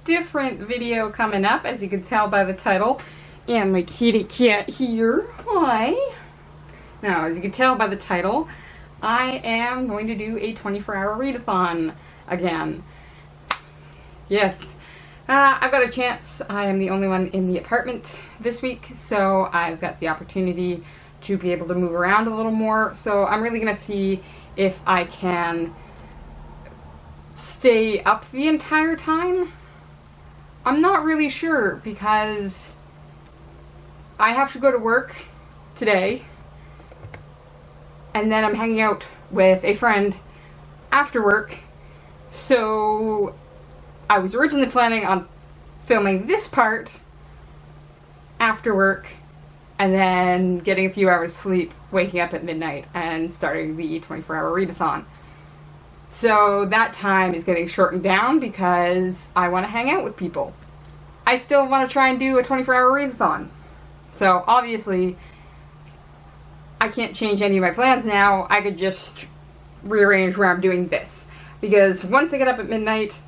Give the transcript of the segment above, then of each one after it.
different video coming up, as you can tell by the title. And my kitty cat here. Hi. Now, as you can tell by the title, I am going to do a 24-hour readathon again. Yes. I've got a chance. I am the only one in the apartment this week, so I've got the opportunity to be able to move around a little more. So I'm really going to see if I can stay up the entire time. I'm not really sure because I have to go to work today, and then I'm hanging out with a friend after work. So I was originally planning on filming this part after work and then getting a few hours sleep, waking up at midnight, and starting the 24-hour readathon. So that time is getting shortened down because I want to hang out with people. I still want to try and do a 24-hour readathon. So obviously I can't change any of my plans now. I could just rearrange where I'm doing this. Because once I get up at midnight,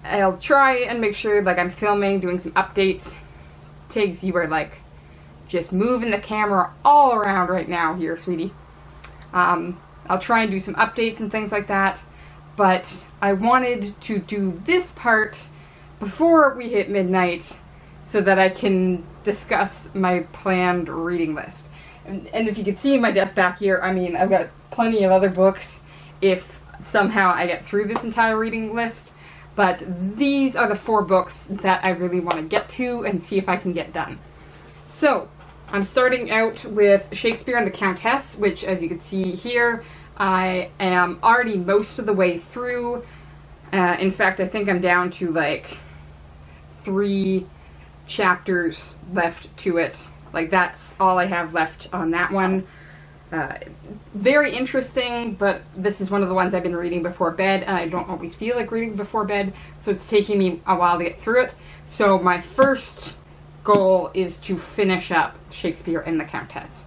I'll try and make sure like I'm filming, doing some updates. Tiggs, you are like just moving the camera all around right now here, sweetie. I'll try and do some updates and things like that, but I wanted to do this part before we hit midnight so that I can discuss my planned reading list. And if you can see my desk back here, I mean, I've got plenty of other books if somehow I get through this entire reading list. But these are the 4 books that I really want to get to and see if I can get done. So, I'm starting out with Shakespeare and the Countess, which, as you can see here, I am already most of the way through. In fact, I think I'm down to like 3 chapters left to it. Like, that's all I have left on that one. Very interesting, but this is one of the ones I've been reading before bed, and I don't always feel like reading before bed, so it's taking me a while to get through it. So my first goal is to finish up Shakespeare and the Countess.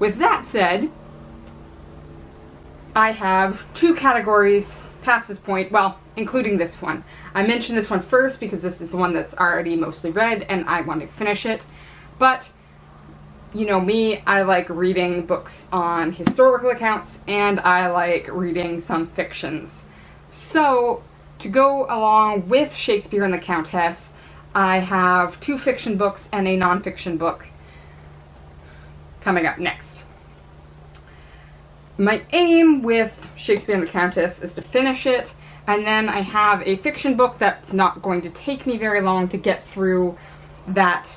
With that said, I have 2 categories past this point, well, including this one. I mentioned this one first because this is the one that's already mostly read, and I want to finish it, but you know me, I like reading books on historical accounts, and I like reading some fictions. So, to go along with Shakespeare and the Countess, I have 2 fiction books and a non-fiction book coming up next. My aim with Shakespeare and the Countess is to finish it, and then I have a fiction book that's not going to take me very long to get through that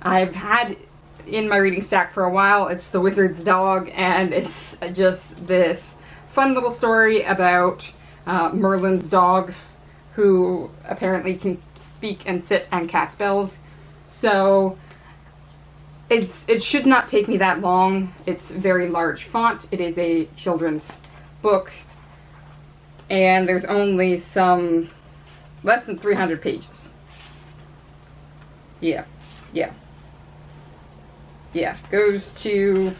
I've had in my reading stack for a while. It's The Wizard's Dog, and it's just this fun little story about Merlin's dog, who apparently can speak and sit and cast spells. So it should not take me that long. It's very large font. It is a children's book, and there's only some less than 300 pages. Yeah. Goes to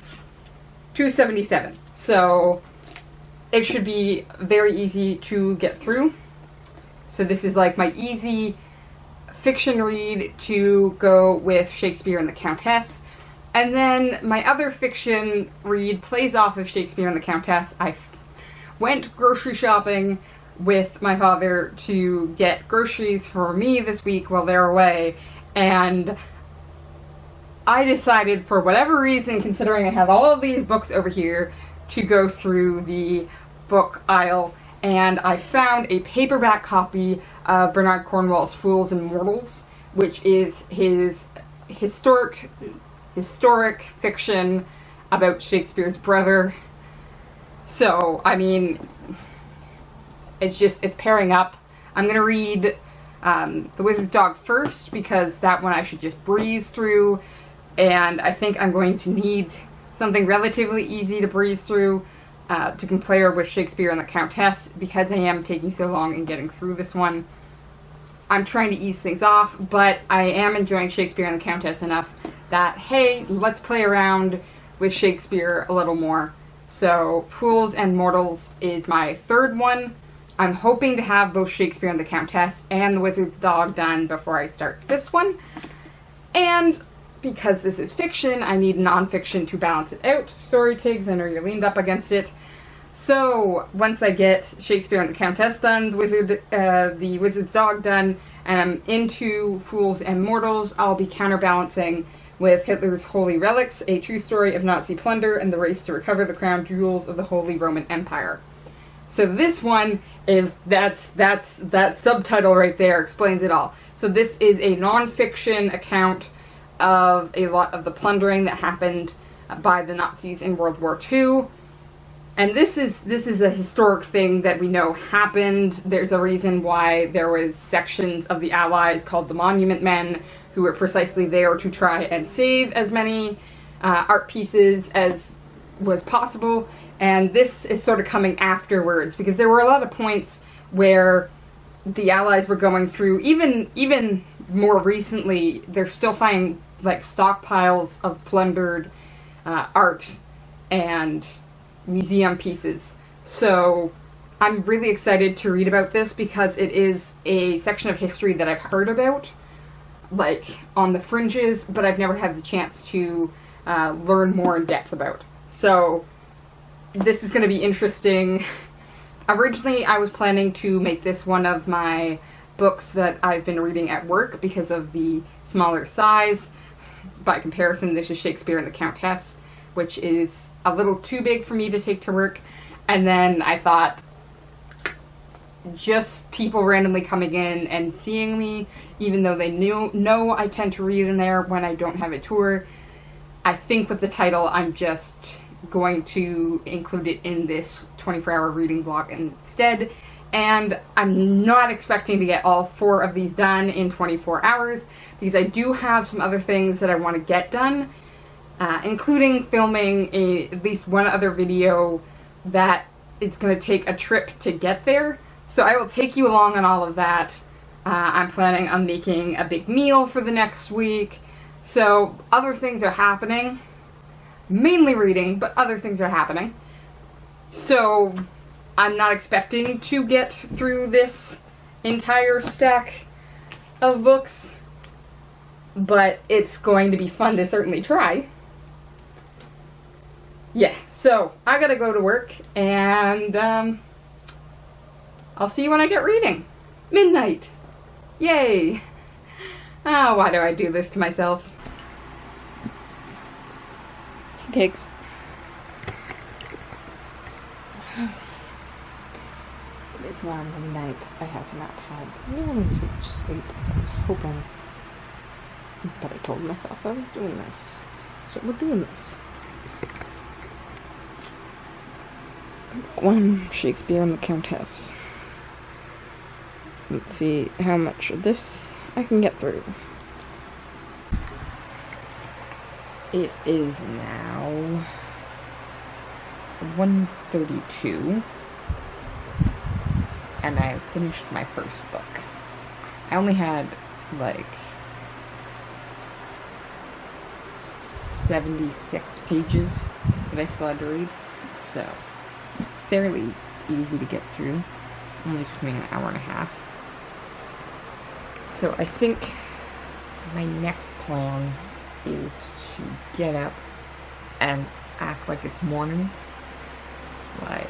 277. So it should be very easy to get through. So this is like my easy fiction read to go with Shakespeare and the Countess. And then my other fiction read plays off of Shakespeare and the Countess. I went grocery shopping with my father to get groceries for me this week while they're away, and I decided, for whatever reason, considering I have all of these books over here, to go through the book aisle, and I found a paperback copy of Bernard Cornwell's Fools and Mortals, which is his historic fiction about Shakespeare's brother. So, I mean, it's pairing up. I'm gonna read The Wizard's Dog first, because that one I should just breeze through, and I think I'm going to need something relatively easy to breeze through to compare with Shakespeare and the Countess, because I am taking so long in getting through this one. I'm trying to ease things off, but I am enjoying Shakespeare and the Countess enough that, hey, let's play around with Shakespeare a little more. So, Fools and Mortals is my third one, I'm hoping to have both Shakespeare and the Countess and the Wizard's Dog done before I start this one. And because this is fiction, I need nonfiction to balance it out. Sorry, Tiggs, I know you're leaned up against it. So, once I get Shakespeare and the Countess done, the Wizard's Dog done, and I'm into Fools and Mortals, I'll be counterbalancing with Hitler's Holy Relics, a true story of Nazi plunder and the race to recover the crown jewels of the Holy Roman Empire. So this one is, that subtitle right there explains it all. So this is a non-fiction account of a lot of the plundering that happened by the Nazis in World War II. And this is a historic thing that we know happened. There's a reason why there was sections of the Allies called the Monument Men, who were precisely there to try and save as many art pieces as was possible. And this is sort of coming afterwards, because there were a lot of points where the Allies were going through, even more recently, they're still finding like stockpiles of plundered art and museum pieces. So I'm really excited to read about this because it is a section of history that I've heard about, like on the fringes, but I've never had the chance to learn more in depth about. So this is going to be interesting. Originally, I was planning to make this one of my books that I've been reading at work because of the smaller size. By comparison, this is Shakespeare and the Countess, which is a little too big for me to take to work. And then I thought, just people randomly coming in and seeing me, even though they know I tend to read in there when I don't have a tour, I think with the title, I'm just going to include it in this 24-hour reading blog instead. And I'm not expecting to get all 4 of these done in 24 hours, because I do have some other things that I want to get done, including filming at least one other video that is going to take a trip to get there. So I will take you along on all of that. I'm planning on making a big meal for the next week. So other things are happening. Mainly reading, but other things are happening. So I'm not expecting to get through this entire stack of books, but it's going to be fun to certainly try. Yeah, so I gotta go to work, and I'll see you when I get reading. Midnight! Yay! Ah, why do I do this to myself? Tiggs. It is now midnight. I have not had nearly as much sleep as I was hoping. But I told myself I was doing this. So we're doing this. Book 1, Shakespeare and the Countess. Let's see how much of this I can get through. It is now 1:32, and I finished my first book. I only had like 76 pages that I still had to read, so fairly easy to get through. Only took me an hour and a half. So I think my next plan is to get up and act like it's morning. Like,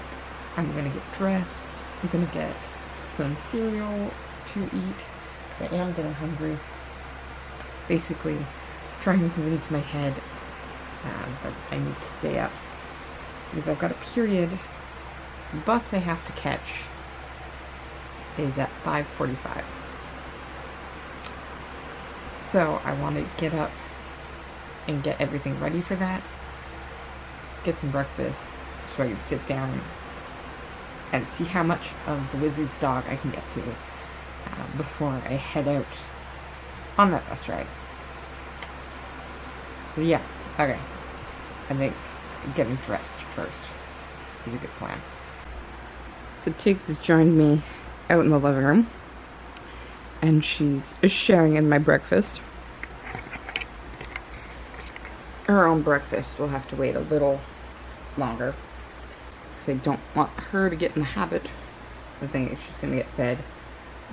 I'm gonna get dressed, I'm gonna get some cereal to eat, because I am getting hungry. Basically, trying to convince my head that I need to stay up, because I've got a period. The bus I have to catch is at 5:45. So I want to get up and get everything ready for that. Get some breakfast so I can sit down and see how much of the Wizard's Dog I can get to before I head out on that bus ride. So yeah, okay. I think getting dressed first is a good plan. So Tiggs has joined me out in the living room, and she's sharing in my breakfast. Her own breakfast will have to wait a little longer, because I don't want her to get in the habit the thing is she's gonna get fed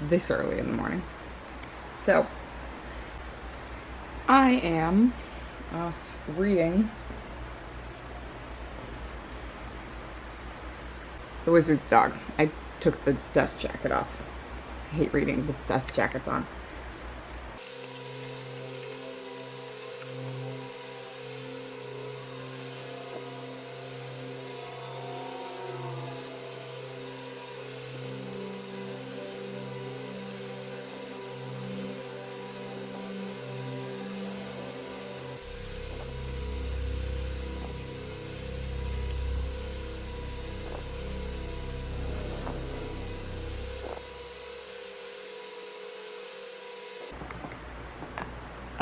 this early in the morning. So, I am reading The Wizard's Dog. I took the dust jacket off. I hate reading with dust jackets on.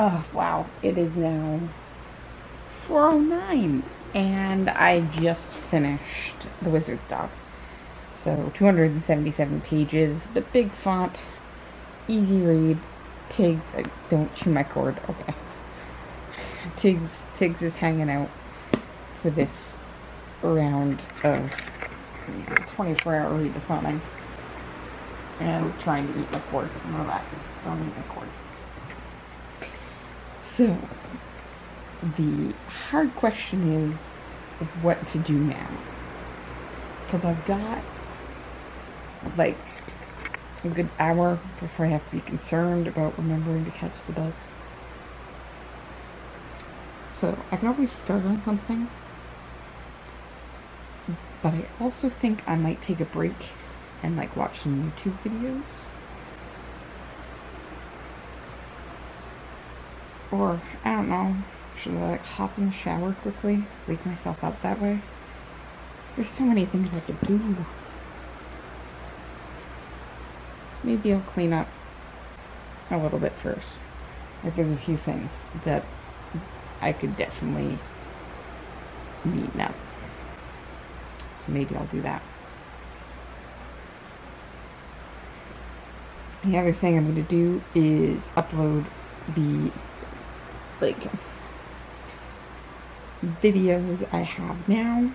Oh, wow. It is now 4:09, and I just finished The Wizard's Dog. So, 277 pages, but big font, easy read. Tiggs, don't chew my cord, okay. Tiggs is hanging out for this round of 24-hour readathon and trying to eat my cord. Know that. Don't eat my cord. So, the hard question is what to do now. Because I've got like a good hour before I have to be concerned about remembering to catch the bus. So, I can always start on something. But I also think I might take a break and like watch some YouTube videos. Or, I don't know, should I like hop in the shower quickly, wake myself up that way? There's so many things I could do. Maybe I'll clean up a little bit first. Like there's a few things that I could definitely neaten up. So maybe I'll do that. The other thing I'm going to do is upload the videos I have now.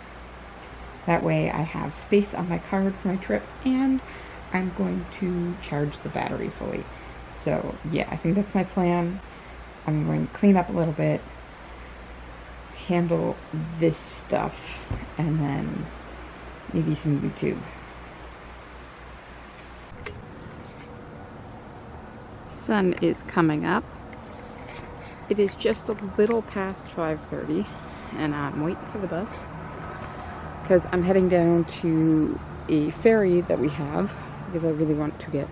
That way I have space on my card for my trip, and I'm going to charge the battery fully. So yeah, I think that's my plan. I'm going to clean up a little bit, handle this stuff, and then maybe some YouTube. Sun is coming up. It is just a little past 5:30, and I'm waiting for the bus because I'm heading down to a ferry that we have because I really want to get,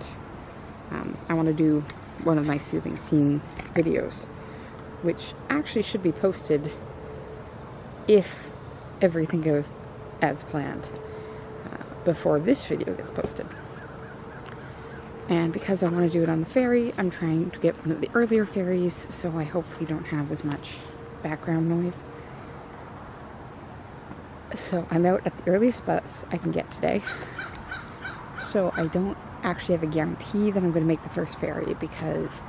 I want to do one of my Soothing Scenes videos, which actually should be posted if everything goes as planned before this video gets posted. And because I want to do it on the ferry, I'm trying to get one of the earlier ferries, so I hopefully don't have as much background noise. So I'm out at the earliest bus I can get today. So I don't actually have a guarantee that I'm going to make the first ferry because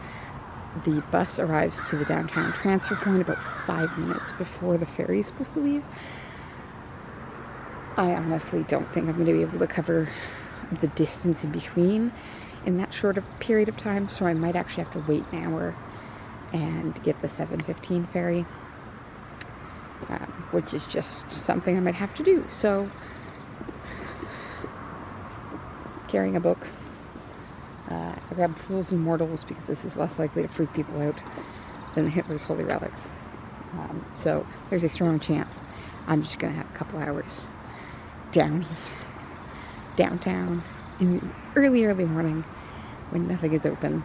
the bus arrives to the downtown transfer point about 5 minutes before the ferry is supposed to leave. I honestly don't think I'm going to be able to cover the distance in between in that short of period of time, so I might actually have to wait an hour and get the 7:15 ferry, which is just something I might have to do. So, carrying a book. I grabbed Fools and Mortals because this is less likely to freak people out than Hitler's Holy Relics. So, there's a strong chance I'm just going to have a couple hours downtown in early morning when nothing is open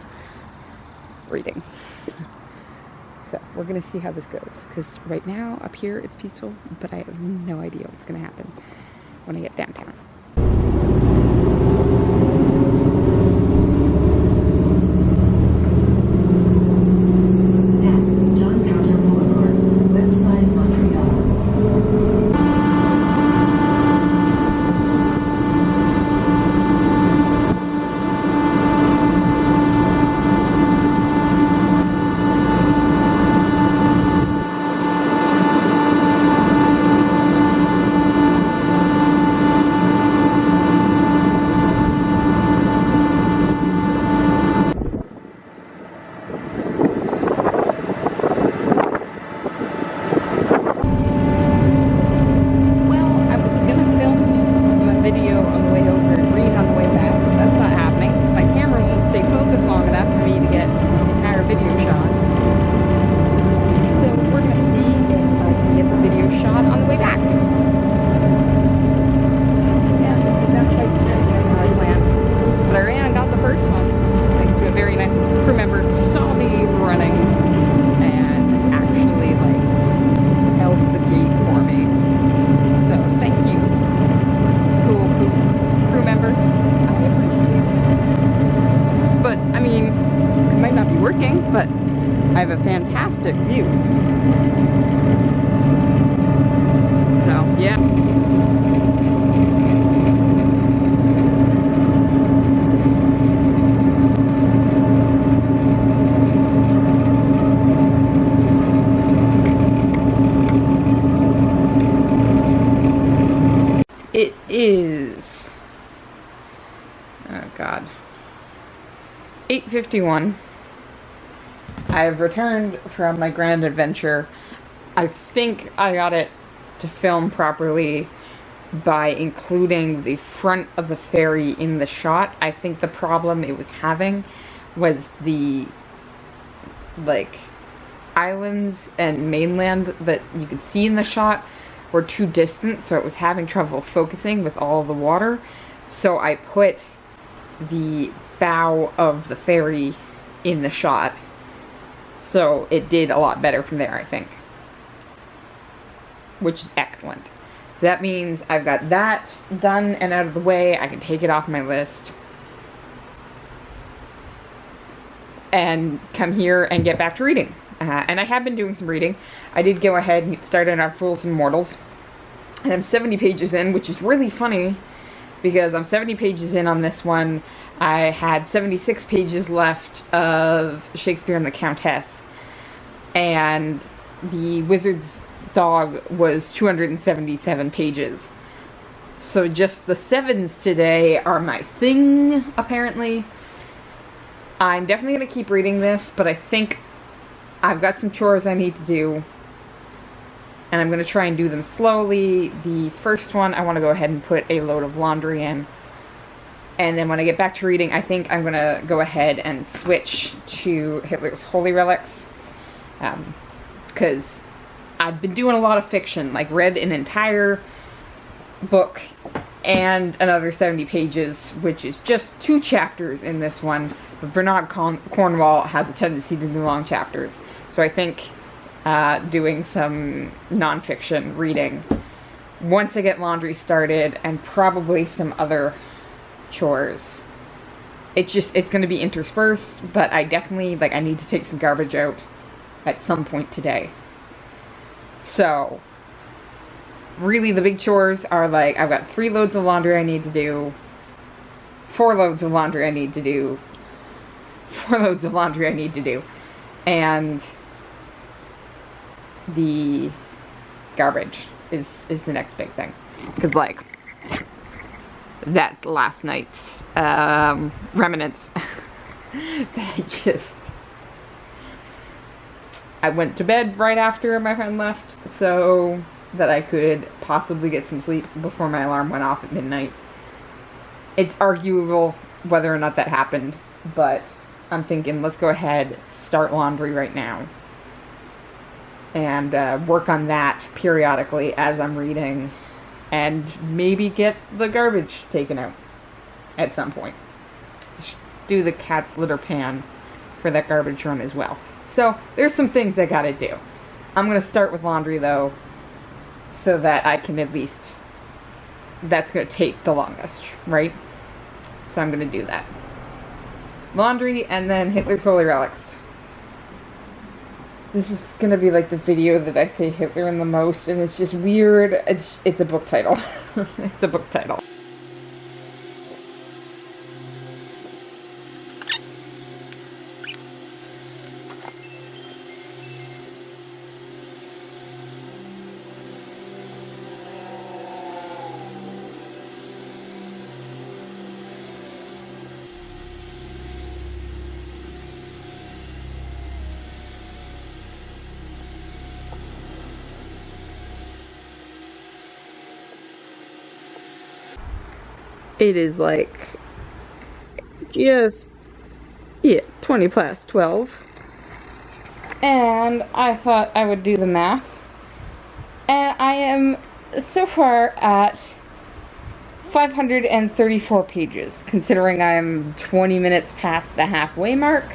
reading. So we're gonna see how this goes, because right now up here it's peaceful, but I have no idea what's gonna happen when I get downtown. parking, but I have a fantastic view. So, yeah. It is, oh God, 8:51. I've returned from my grand adventure. I think I got it to film properly by including the front of the ferry in the shot. I think the problem it was having was the, like, islands and mainland that you could see in the shot were too distant, so it was having trouble focusing with all the water. So I put the bow of the ferry in the shot. So it did a lot better from there, I think. Which is excellent. So that means I've got that done and out of the way. I can take it off my list. And come here and get back to reading. And I have been doing some reading. I did go ahead and start on Fools and Mortals. And I'm 70 pages in, which is really funny because I'm 70 pages in on this one. I had 76 pages left of Shakespeare and the Countess. And the Wizard's Dog was 277 pages. So just the sevens today are my thing, apparently. I'm definitely going to keep reading this, but I think I've got some chores I need to do, and I'm going to try and do them slowly. The first one, I want to go ahead and put a load of laundry in, and then when I get back to reading, I think I'm going to go ahead and switch to Hitler's Holy Relics, because I've been doing a lot of fiction, like read an entire book and another 70 pages, which is just 2 chapters in this one. But Bernard Cornwell has a tendency to do long chapters. So I think doing some nonfiction reading once I get laundry started and probably some other chores. It's going to be interspersed, but I definitely, I need to take some garbage out at some point today. So, really the big chores are I've got 3 loads of laundry I need to do, 4 loads of laundry I need to do, 4 loads of laundry I need to do, and the garbage is the next big thing. Because, that's last night's remnants. I went to bed right after my friend left, so that I could possibly get some sleep before my alarm went off at midnight. It's arguable whether or not that happened, but I'm thinking let's go ahead, start laundry right now, and work on that periodically as I'm reading, and maybe get the garbage taken out at some point. Do the cat's litter pan for that garbage run as well. So there's some things I gotta do. I'm gonna start with laundry though, so that I can at least, that's gonna take the longest, right? So I'm gonna do that. Laundry, and then Hitler's Holy Relics. This is gonna be the video that I say Hitler in the most, and it's just weird. It's a book title. It's a book title. It is just, 20 past 12. And I thought I would do the math. And I am so far at 534 pages, considering I'm 20 minutes past the halfway mark.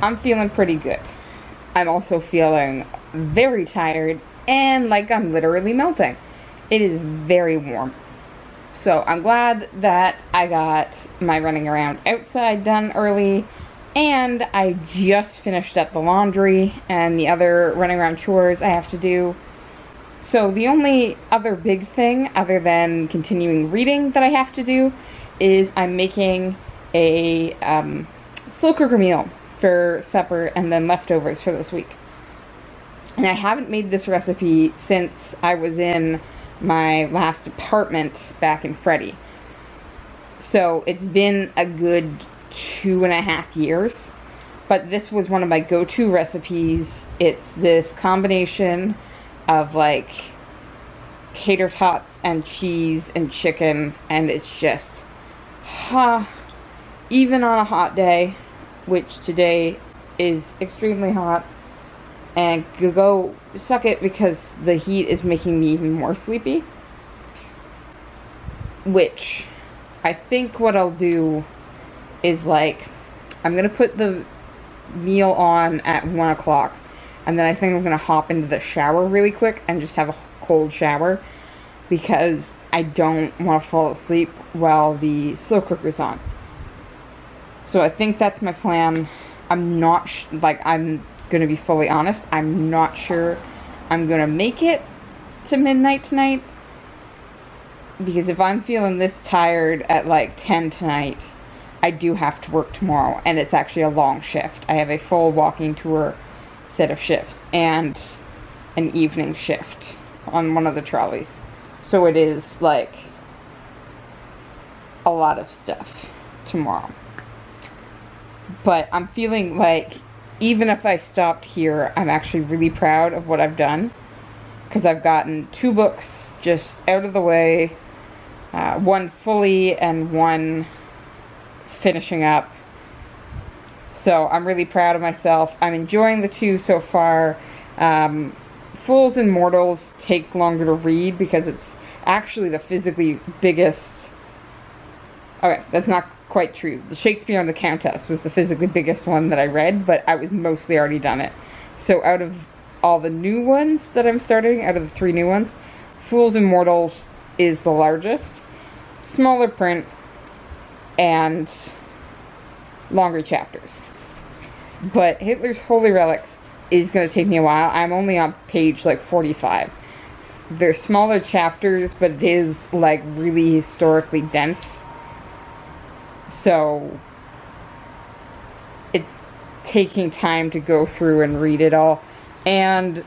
I'm feeling pretty good. I'm also feeling very tired and I'm literally melting. It is very warm. So I'm glad that I got my running around outside done early, And I just finished up the laundry and the other running around chores I have to do. So the only other big thing, other than continuing reading, that I have to do is I'm making a slow cooker meal for supper and then leftovers for this week. And I haven't made this recipe since I was in my last apartment back in Freddie. So it's been a good 2.5 years. But this was one of my go-to recipes. It's this combination of like tater tots and cheese and chicken, and it's just, even on a hot day, which today is extremely hot, and go suck it because the heat is making me even more sleepy. Which I think what I'll do is, like, I'm gonna put the meal on at 1 o'clock, and then I think I'm gonna hop into the shower really quick and just have a cold shower because I don't want to fall asleep while the slow cooker's on. So I think that's my plan. I'm not I'm gonna be fully honest, I'm not sure I'm gonna make it to midnight tonight, because if I'm feeling this tired at like 10 tonight, I do have to work tomorrow, and it's actually a long shift. I have a full walking tour set of shifts and an evening shift on one of the trolleys. So it is like a lot of stuff tomorrow. But I'm feeling like even if I stopped here, I'm actually really proud of what I've done, because I've gotten 2 books just out of the way, one fully and one finishing up. So I'm really proud of myself. I'm enjoying the 2 so far. Fools and Mortals takes longer to read because it's actually the physically biggest. Okay, that's not quite true. The Shakespeare and the Countess was the physically biggest one that I read, but I was mostly already done it. So out of all the new ones that I'm starting, out of the 3 new ones, Fools and Mortals is the largest, smaller print, and longer chapters. But Hitler's Holy Relics is going to take me a while. I'm only on page like 45. They're smaller chapters, but it is like really historically dense. So it's taking time to go through and read it all. And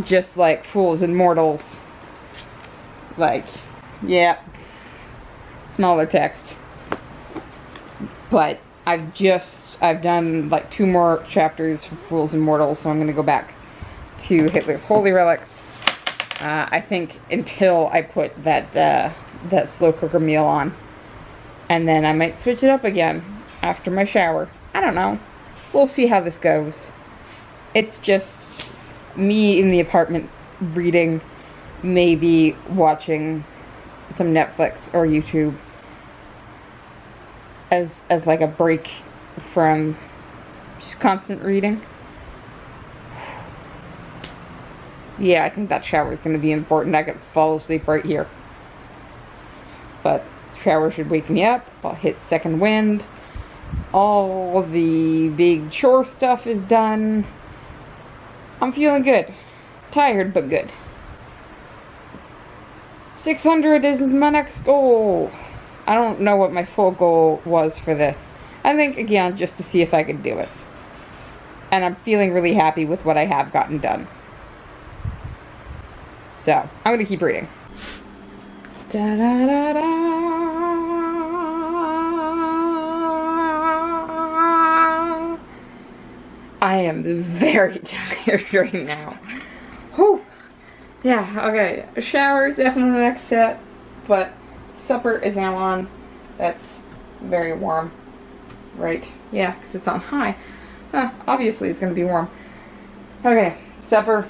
just like Fools and Mortals, like, yeah, smaller text. But I've done like 2 more chapters for Fools and Mortals, so I'm going to go back to Hitler's Holy Relics. I think until I put that slow cooker meal on. And then I might switch it up again after my shower. I don't know. We'll see how this goes. It's just me in the apartment reading, maybe watching some Netflix or YouTube as like a break from just constant reading. Yeah, I think that shower is going to be important. I could fall asleep right here. But shower should wake me up. I'll hit second wind. All the big chore stuff is done. I'm feeling good. Tired, but good. 600 is my next goal. I don't know what my full goal was for this. I think, again, just to see if I could do it. And I'm feeling really happy with what I have gotten done. So, I'm going to keep reading. Da da da da. I am very tired right now. Whew. Yeah, okay. Shower is definitely the next set, but supper is now on. That's very warm. Right? Yeah, because it's on high. Obviously it's going to be warm. Okay, supper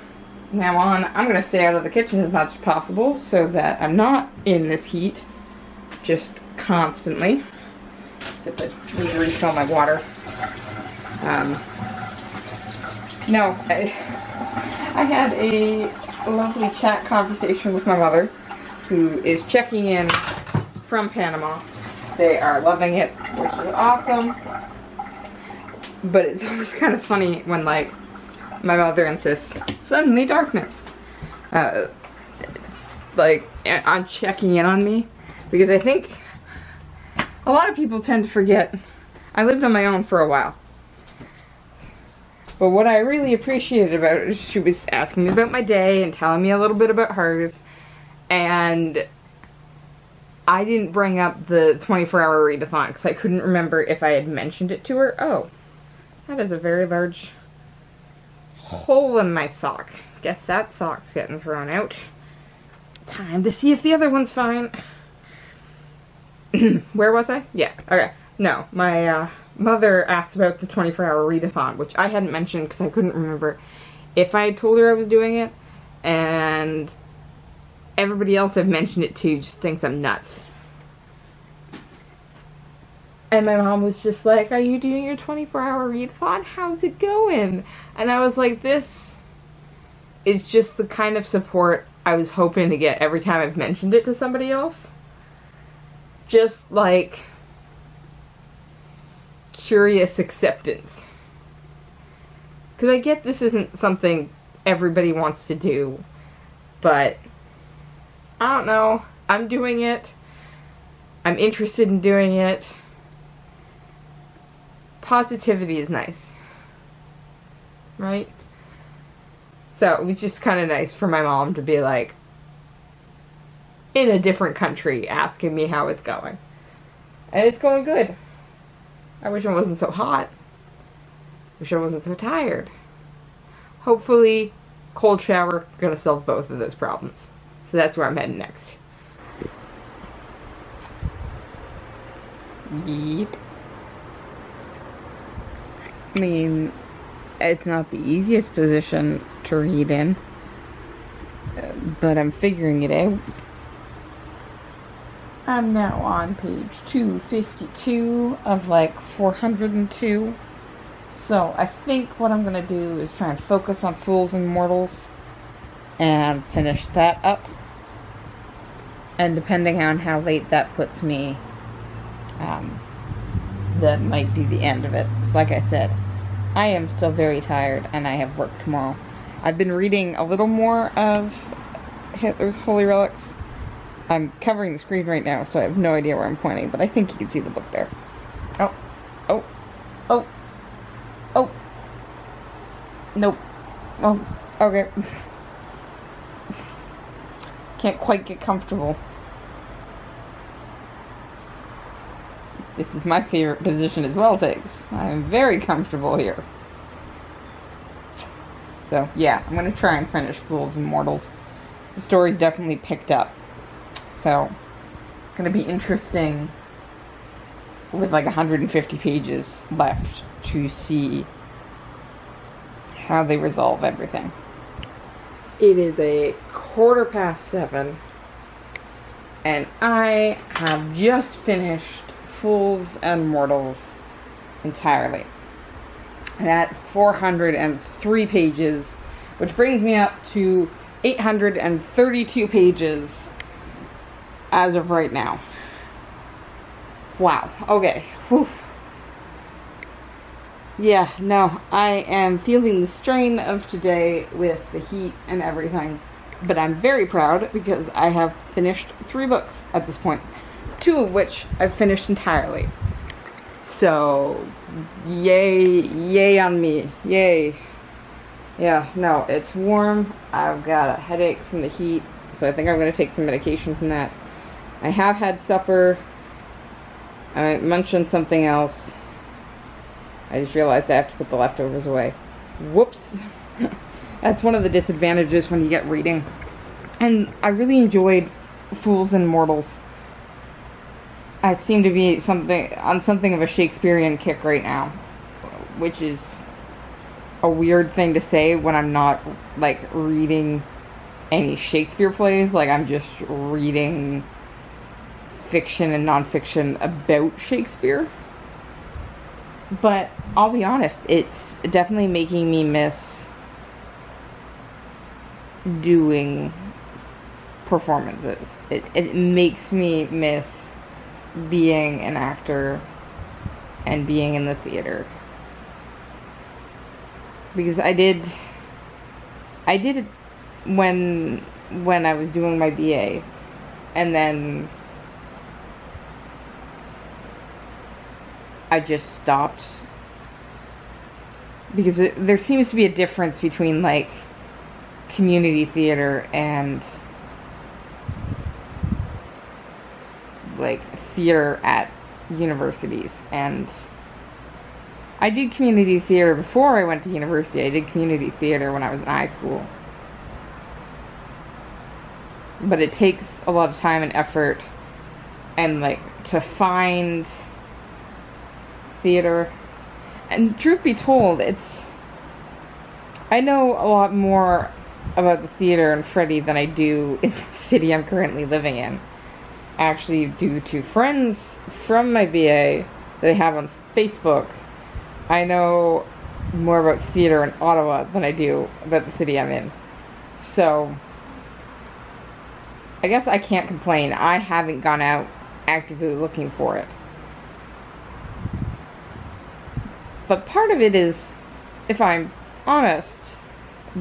now on. I'm going to stay out of the kitchen as much as possible so that I'm not in this heat just constantly. Except I need to refill my water. No, I had a lovely chat conversation with my mother, who is checking in from Panama. They are loving it, which is awesome. But it's always kind of funny when, like, my mother insists, suddenly darkness. Like, on checking in on me. Because I think a lot of people tend to forget I lived on my own for a while. But what I really appreciated about it is she was asking me about my day and telling me a little bit about hers. And I didn't bring up the 24-hour readathon because I couldn't remember if I had mentioned it to her. Oh, that is a very large hole in my sock. Guess that sock's getting thrown out. Time to see if the other one's fine. Where was I? Yeah, okay. No, my mother asked about the 24-hour readathon, which I hadn't mentioned because I couldn't remember if I had told her I was doing it, and everybody else I've mentioned it to just thinks I'm nuts. And my mom was just like, are you doing your 24-hour readathon? How's it going? And I was like, this is just the kind of support I was hoping to get every time I've mentioned it to somebody else. Just like curious acceptance. Because I get this isn't something everybody wants to do, but I don't know. I'm doing it. I'm interested in doing it. Positivity is nice. Right? So it was just kind of nice for my mom to be like, in a different country, asking me how it's going. And it's going good. I wish I wasn't so hot. Wish I wasn't so tired. Hopefully, cold shower gonna solve both of those problems. So that's where I'm heading next. Yep. I mean, it's not the easiest position to read in, but I'm figuring it out. I'm now on page 252 of like 402. So I think what I'm going to do is try and focus on Fools and Mortals and finish that up. And depending on how late that puts me, that might be the end of it. Because like I said, I am still very tired and I have work tomorrow. I've been reading a little more of Hitler's Holy Relics. I'm covering the screen right now, so I have no idea where I'm pointing, but I think you can see the book there. Oh. Oh. Oh. Oh. Nope. Oh. Okay. Can't quite get comfortable. This is my favorite position as well, Tiggs. I am very comfortable here. So, yeah, I'm going to try and finish Fools and Mortals. The story's definitely picked up. So, it's going to be interesting with like 150 pages left to see how they resolve everything. It is a 7:15 and I have just finished Fools and Mortals entirely. And that's 403 pages, which brings me up to 832 pages as of right now. Wow. Okay. Whew. Yeah, no, I am feeling the strain of today with the heat and everything. But I'm very proud because I have finished 3 books at this point. 2 of which I've finished entirely. So, yay on me. Yay. Yeah, no, it's warm. I've got a headache from the heat, so I think I'm going to take some medication from that. I have had supper. I mentioned something else. I just realized I have to put the leftovers away. Whoops. That's one of the disadvantages when you get reading. And I really enjoyed Fools and Mortals. I seem to be on something of a Shakespearean kick right now, which is a weird thing to say when I'm not, like, reading any Shakespeare plays. Like, I'm just reading fiction and nonfiction about Shakespeare. But I'll be honest, it's definitely making me miss doing performances. It makes me miss being an actor and being in the theater. because I did it when I was doing my BA, and then I just stopped, because there seems to be a difference between like community theater and like theater at universities. And I did community theater before I went to university. I did community theater when I was in high school. But it takes a lot of time and effort, and like to find theater. And truth be told, I know a lot more about the theater in Freddie than I do in the city I'm currently living in. Actually, due to friends from my BA that I have on Facebook, I know more about theater in Ottawa than I do about the city I'm in. So, I guess I can't complain. I haven't gone out actively looking for it. But part of it is, if I'm honest,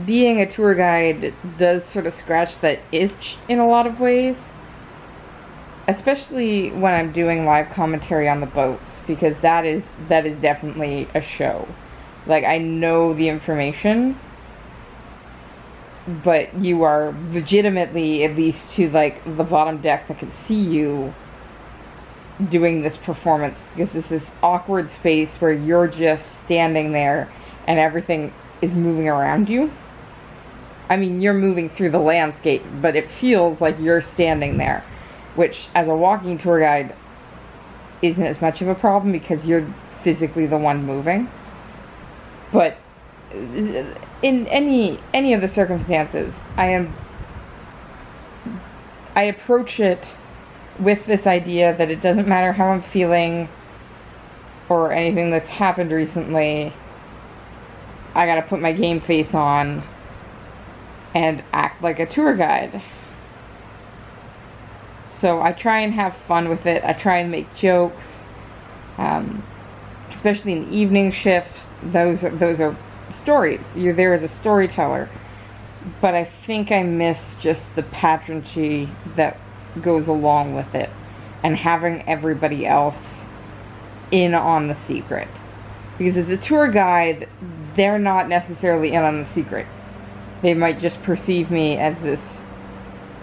being a tour guide does sort of scratch that itch in a lot of ways. Especially when I'm doing live commentary on the boats, because that is definitely a show. Like, I know the information, but you are legitimately, at least to like the bottom deck that can see you doing this performance, because this is awkward space where you're just standing there and everything is moving around you. I mean, you're moving through the landscape, but it feels like you're standing there, which as a walking tour guide isn't as much of a problem because you're physically the one moving. But in any of the circumstances, I approach it with this idea that it doesn't matter how I'm feeling or anything that's happened recently. I gotta put my game face on and act like a tour guide. So I try and have fun with it. I try and make jokes, especially in evening shifts. Those are stories. You're there as a storyteller. But I think I miss just the pageantry that goes along with it, and having everybody else in on the secret. Because as a tour guide, they're not necessarily in on the secret. They might just perceive me as this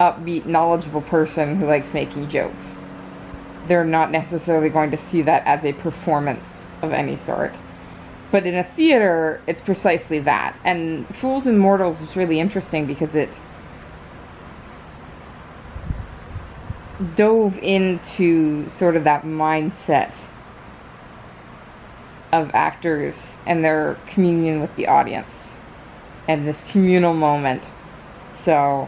upbeat, knowledgeable person who likes making jokes. They're not necessarily going to see that as a performance of any sort. But in a theater, it's precisely that. And Fools and Mortals was really interesting because it dove into sort of that mindset of actors and their communion with the audience and this communal moment. So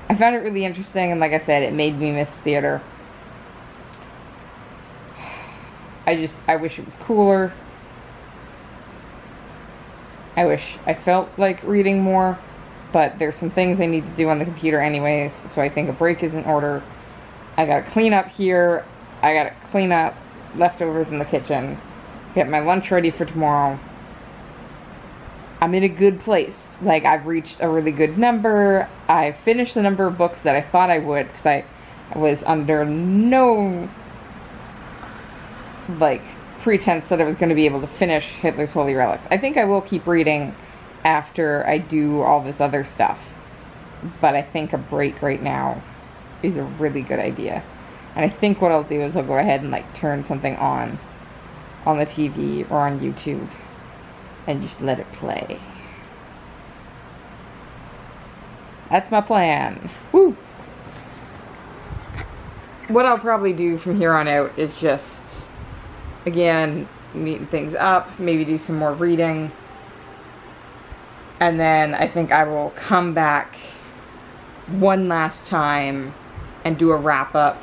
I found it really interesting, and like I said, it made me miss theater. I wish it was cooler. I wish I felt like reading more, but there's some things I need to do on the computer anyways, so I think a break is in order. I gotta clean up here. I gotta clean up leftovers in the kitchen. Get my lunch ready for tomorrow. I'm in a good place. Like, I've reached a really good number. I finished the number of books that I thought I would, because I was under no, like, pretense that I was going to be able to finish Hitler's Holy Relics. I think I will keep reading after I do all this other stuff. But I think a break right now is a really good idea. And I think what I'll do is I'll go ahead and, like, turn something on the TV or on YouTube and just let it play. That's my plan. Woo! What I'll probably do from here on out is just, again, neaten things up, maybe do some more reading, and then I think I will come back one last time and do a wrap-up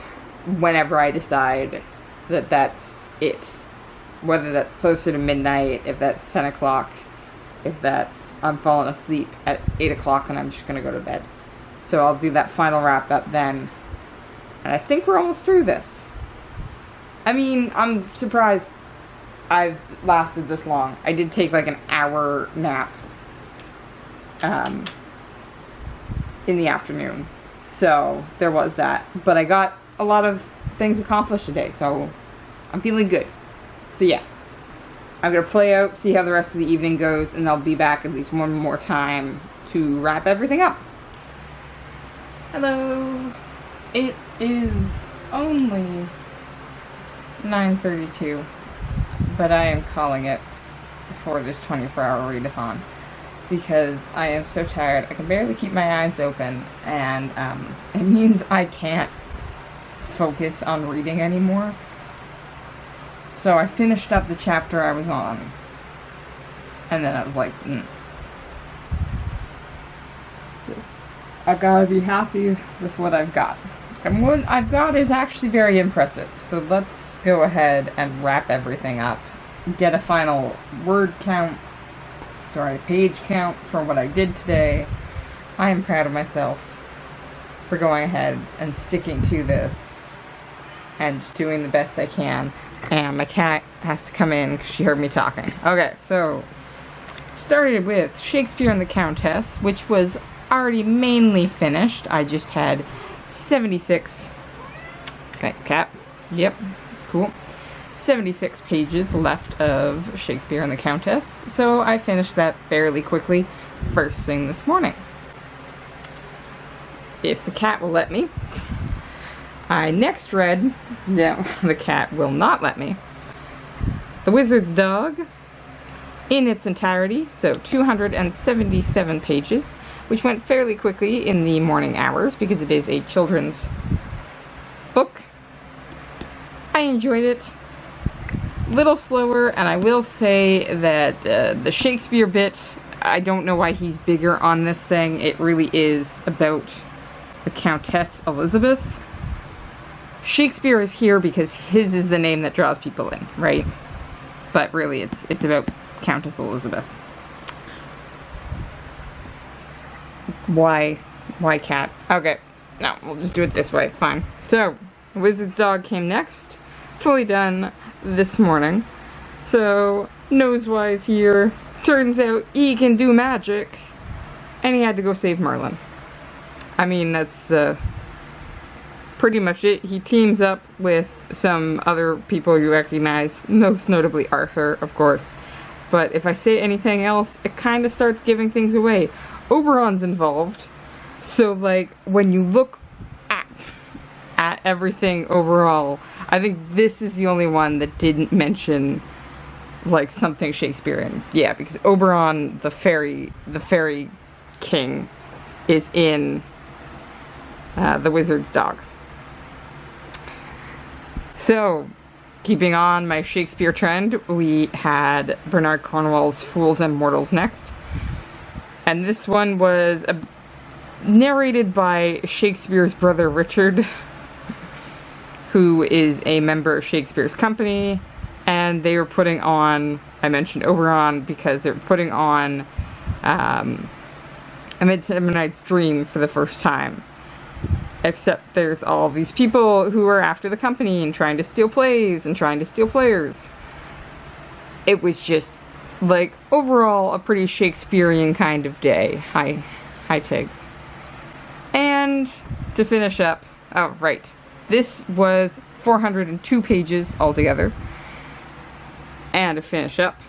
whenever I decide that that's it. Whether that's closer to midnight, if that's 10 o'clock, if that's I'm falling asleep at 8 o'clock and I'm just going to go to bed. So I'll do that final wrap-up then. And I think we're almost through this. I mean, I'm surprised I've lasted this long. I did take like an hour nap in the afternoon. So there was that. But I got a lot of things accomplished today, so I'm feeling good. So yeah, I'm gonna play out, see how the rest of the evening goes, and I'll be back at least one more time to wrap everything up. Hello. It is only 9:32, but I am calling it for this 24-hour readathon because I am so tired. I can barely keep my eyes open, and it means I can't focus on reading anymore. So I finished up the chapter I was on, and then I was like, I've got to be happy with what I've got. And what I've got is actually very impressive. So let's go ahead and wrap everything up. Get a final page count for what I did today. I am proud of myself for going ahead and sticking to this and doing the best I can. And my cat has to come in because she heard me talking. Okay, so started with Shakespeare and the Countess, which was already mainly finished. I just had 76. Okay, cat. Yep, cool. 76 pages left of Shakespeare and the Countess, so I finished that fairly quickly first thing this morning. If the cat will let me. I next read, no, the cat will not let me, The Wizard's Dog in its entirety, so 277 pages, which went fairly quickly in the morning hours because it is a children's book. I enjoyed it. Little slower, and I will say that the Shakespeare bit, I don't know why he's bigger on this thing. It really is about the Countess Elizabeth. Shakespeare is here because his is the name that draws people in, right? But really, it's about Countess Elizabeth. Why cat? Okay, no, we'll just do it this way, fine. So, Wizard's Dog came next, fully done this morning. So, Nosewise here, turns out he can do magic, and he had to go save Merlin. I mean, that's pretty much it. He teams up with some other people you recognize, most notably Arthur, of course. But if I say anything else, it kind of starts giving things away. Oberon's involved, so like when you look at everything overall, I think this is the only one that didn't mention like something Shakespearean. Yeah, because Oberon, the fairy king, is in The Wizard's Dog. So, keeping on my Shakespeare trend, we had Bernard Cornwell's Fools and Mortals next. And this one was narrated by Shakespeare's brother Richard, who is a member of Shakespeare's company. And they were putting on, I mentioned Oberon because they were putting on A Midsummer Night's Dream for the first time. Except there's all these people who are after the company and trying to steal plays and trying to steal players. It was just, like, overall a pretty Shakespearean kind of day. Hi Tiggs. And to finish up, oh right, this was 402 pages altogether. And to finish up,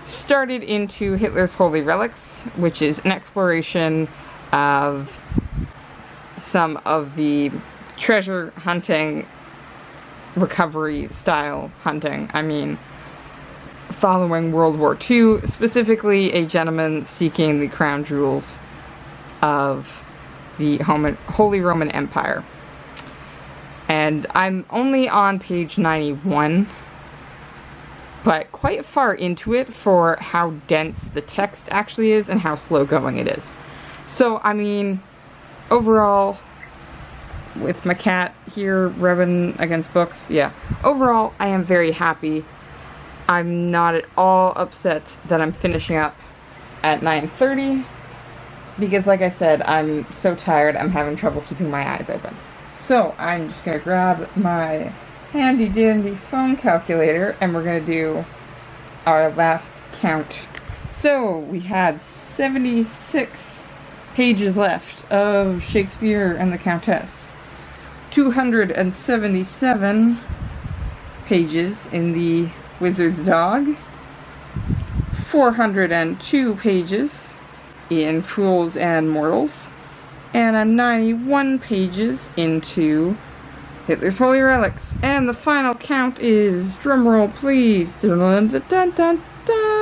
started into Hitler's Holy Relics, which is an exploration of some of the treasure hunting, recovery style hunting. I mean, following World War II, specifically a gentleman seeking the crown jewels of the Holy Roman Empire. And I'm only on page 91, but quite far into it for how dense the text actually is and how slow going it is. So, I mean, overall, with my cat here rubbing against books, yeah. Overall, I am very happy. I'm not at all upset that I'm finishing up at 9:30, because like I said, I'm so tired, I'm having trouble keeping my eyes open. So, I'm just going to grab my handy dandy phone calculator, and we're going to do our last count. So we had 76 pages left of Shakespeare and the Countess. 277 pages in The Wizard's Dog. 402 pages in Fools and Mortals. And I'm 91 pages into Hitler's Holy Relics. And the final count is, drumroll please, dun, dun, dun, dun, dun,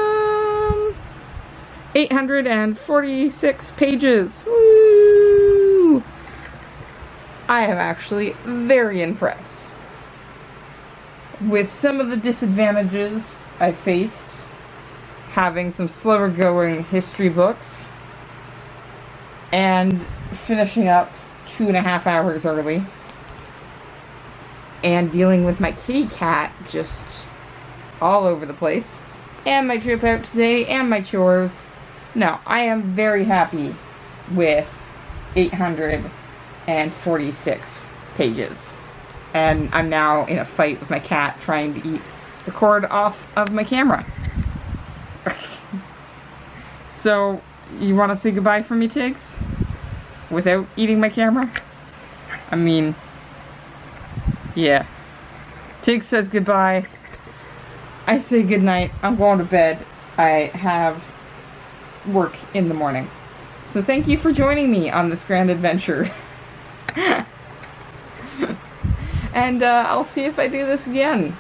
846 pages. Woo! I am actually very impressed with some of the disadvantages I faced having some slower going history books and finishing up 2.5 hours early and dealing with my kitty cat just all over the place and my trip out today and my chores. No, I am very happy with 846 pages. And I'm now in a fight with my cat trying to eat the cord off of my camera. So, you want to say goodbye for me, Tiggs? Without eating my camera? I mean, yeah. Tiggs says goodbye. I say goodnight. I'm going to bed. I have work in the morning. So thank you for joining me on this grand adventure. And I'll see if I do this again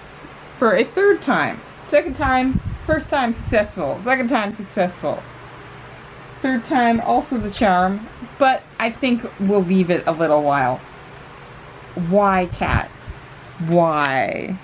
for a third time. Second time, first time successful. Second time successful. Third time also the charm, but I think we'll leave it a little while. Why, cat? Why?